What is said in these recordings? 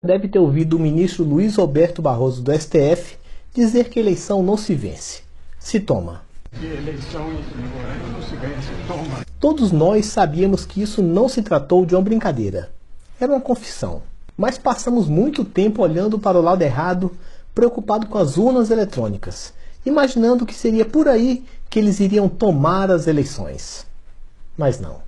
Deve ter ouvido o ministro Luiz Roberto Barroso do STF dizer que eleição não se vence, se toma. Que eleições não se vence, se toma. Todos nós sabíamos que isso não se tratou de uma brincadeira. Era uma confissão. Mas passamos muito tempo olhando para o lado errado, preocupado com as urnas eletrônicas, imaginando que seria por aí que eles iriam tomar as eleições. Mas não.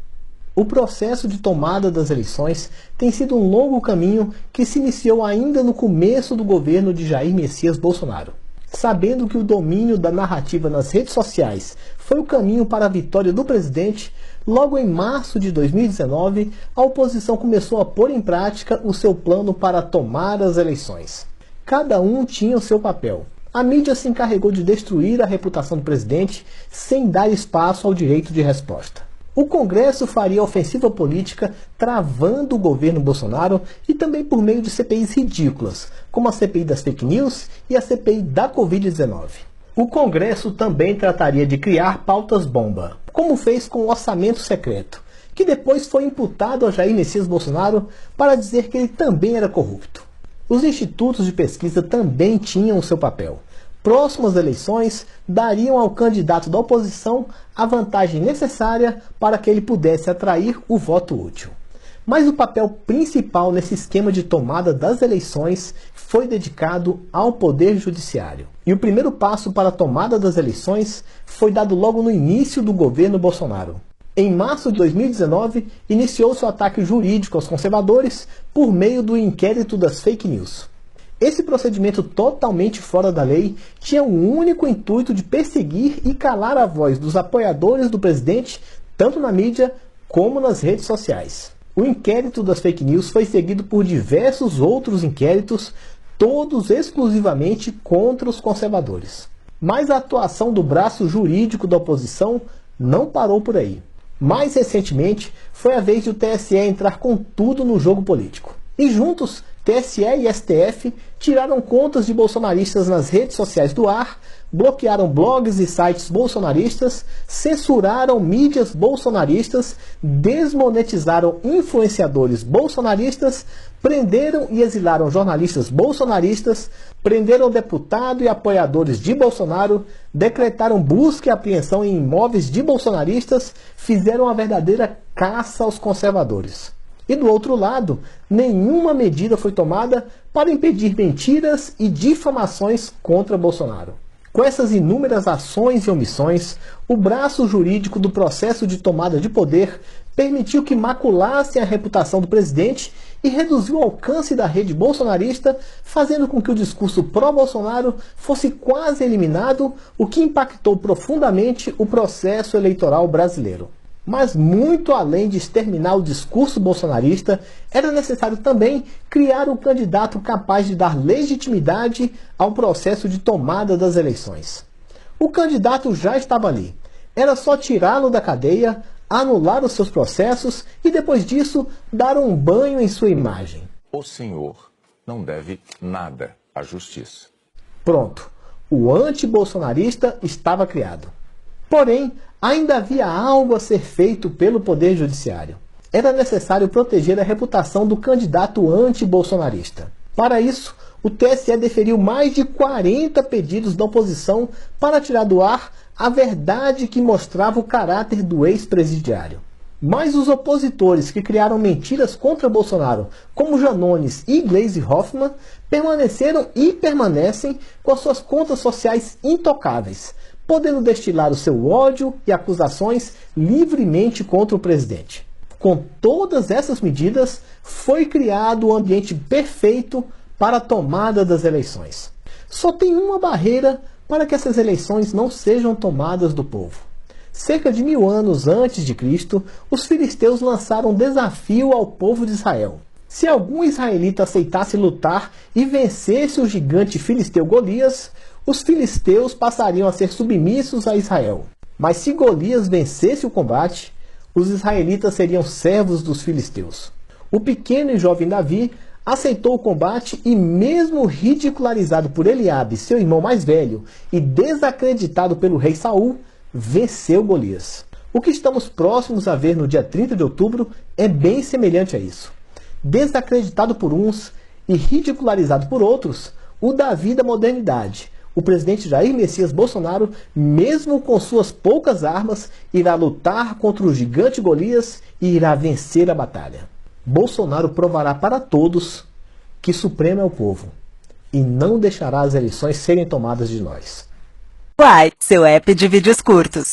O processo de tomada das eleições tem sido um longo caminho que se iniciou ainda no começo do governo de Jair Messias Bolsonaro. Sabendo que o domínio da narrativa nas redes sociais foi o caminho para a vitória do presidente, logo em março de 2019, a oposição começou a pôr em prática o seu plano para tomar as eleições. Cada um tinha o seu papel. A mídia se encarregou de destruir a reputação do presidente sem dar espaço ao direito de resposta. O Congresso faria ofensiva política travando o governo Bolsonaro e também por meio de CPIs ridículas, como a CPI das fake news e a CPI da Covid-19. O Congresso também trataria de criar pautas-bomba, como fez com o orçamento secreto, que depois foi imputado a Jair Messias Bolsonaro para dizer que ele também era corrupto. Os institutos de pesquisa também tinham o seu papel. Próximas eleições dariam ao candidato da oposição a vantagem necessária para que ele pudesse atrair o voto útil. Mas o papel principal nesse esquema de tomada das eleições foi dedicado ao Poder Judiciário. E o primeiro passo para a tomada das eleições foi dado logo no início do governo Bolsonaro. Em março de 2019, iniciou-se o ataque jurídico aos conservadores por meio do inquérito das fake news. Esse procedimento totalmente fora da lei tinha o único intuito de perseguir e calar a voz dos apoiadores do presidente, tanto na mídia como nas redes sociais. O inquérito das fake news foi seguido por diversos outros inquéritos, todos exclusivamente contra os conservadores. Mas a atuação do braço jurídico da oposição não parou por aí. Mais recentemente, foi a vez de o TSE entrar com tudo no jogo político. E juntos, TSE e STF tiraram contas de bolsonaristas nas redes sociais do ar, bloquearam blogs e sites bolsonaristas, censuraram mídias bolsonaristas, desmonetizaram influenciadores bolsonaristas, prenderam e exilaram jornalistas bolsonaristas, prenderam deputado e apoiadores de Bolsonaro, decretaram busca e apreensão em imóveis de bolsonaristas, fizeram uma verdadeira caça aos conservadores. E do outro lado, nenhuma medida foi tomada para impedir mentiras e difamações contra Bolsonaro. Com essas inúmeras ações e omissões, o braço jurídico do processo de tomada de poder permitiu que maculassem a reputação do presidente e reduziu o alcance da rede bolsonarista, fazendo com que o discurso pró-Bolsonaro fosse quase eliminado, o que impactou profundamente o processo eleitoral brasileiro. Mas muito além de exterminar o discurso bolsonarista, era necessário também criar um candidato capaz de dar legitimidade ao processo de tomada das eleições. O candidato já estava ali. Era só tirá-lo da cadeia, anular os seus processos e depois disso dar um banho em sua imagem. O senhor não deve nada à justiça. Pronto. O anti-bolsonarista estava criado. Porém, ainda havia algo a ser feito pelo Poder Judiciário. Era necessário proteger a reputação do candidato anti-bolsonarista. Para isso, o TSE deferiu mais de 40 pedidos da oposição para tirar do ar a verdade que mostrava o caráter do ex-presidiário. Mas os opositores que criaram mentiras contra Bolsonaro, como Janones e Gleisi Hoffmann, permaneceram e permanecem com as suas contas sociais intocáveis, podendo destilar o seu ódio e acusações livremente contra o presidente. Com todas essas medidas, foi criado o ambiente perfeito para a tomada das eleições. Só tem uma barreira para que essas eleições não sejam tomadas do povo. Cerca de 1000 anos antes de Cristo, os filisteus lançaram um desafio ao povo de Israel. Se algum israelita aceitasse lutar e vencesse o gigante filisteu Golias, os filisteus passariam a ser submissos a Israel. Mas se Golias vencesse o combate, os israelitas seriam servos dos filisteus. O pequeno e jovem Davi aceitou o combate e, mesmo ridicularizado por Eliabe, seu irmão mais velho, e desacreditado pelo rei Saul, venceu Golias. O que estamos próximos a ver no dia 30 de outubro é bem semelhante a isso. Desacreditado por uns, e ridicularizado por outros, o Davi da modernidade, o presidente Jair Messias Bolsonaro, mesmo com suas poucas armas, irá lutar contra o gigante Golias e irá vencer a batalha. Bolsonaro provará para todos que supremo é o povo e não deixará as eleições serem tomadas de nós. Uai, seu app de vídeos curtos.